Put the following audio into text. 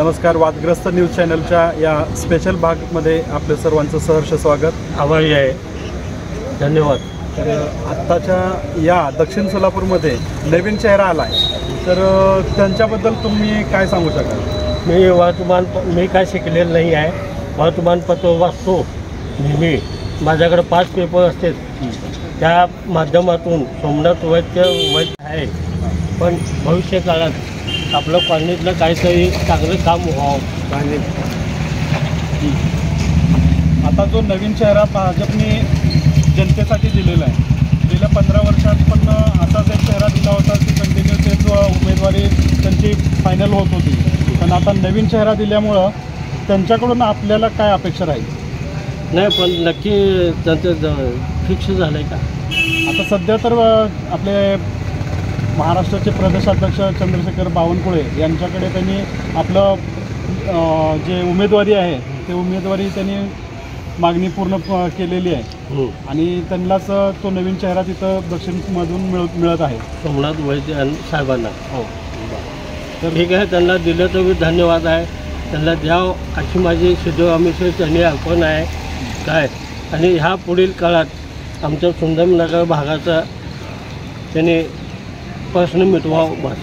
नमस्कार, वादग्रस्त न्यूज चॅनलच्या या स्पेशल भागमध्ये आपलं सर्वांचं सहर्ष स्वागत. आभारी आहे, धन्यवाद. तर आत्ताच्या या दक्षिण सोलापूरमध्ये नवीन चेहरा आला आहे, तर त्यांच्याबद्दल तुम्ही काय सांगू शकाल? मी काय शिकलेलं नाही आहे. वर्तमानपत्र वाचतो नेहमी. माझ्याकडे 5 पेपर असते. त्या माध्यमातून सोमनाथ वैद्य आहे, पण भविष्य काळात आपलं कॉलनीतलं काहीतरी चांगलं काम व्हावं. आता जो नवीन चेहरा भाजपने जनतेसाठी दिलेला आहे, गेल्या 15 वर्षात पण असाच एक चेहरा दिला होता की कंटिन्यू तेच उमेदवारी त्यांची फायनल होत होती. पण आता नवीन चेहरा दिल्यामुळं त्यांच्याकडून आपल्याला काय अपेक्षा राहील? नाही, पण नक्की त्यांचं फिक्स झालं आहे का? आता सध्या तर आपले महाराष्ट्राचे प्रदेशाध्यक्ष चंद्रशेखर बावनकुळे यांच्याकडे त्यांनी आपलं जे उमेदवारी आहे ते उमेदवारी त्यांनी मागणी पूर्ण केलेली आहे आणि त्यांनाच तो नवीन चेहरा तिथं दक्षिणमधून मिळत आहे, सोमनाथ वैद्य साहेबांना. हो, तर ठीक आहे, त्यांना दिलं तर धन्यवाद आहे. त्यांना द्यावं अशी माझी सिद्धरामेश्वर त्यांनी अर्पण आहे काय. आणि ह्या पुढील काळात आमच्या सुंदरनगर भागाचा त्यांनी प्रश्न मिटवावा बस.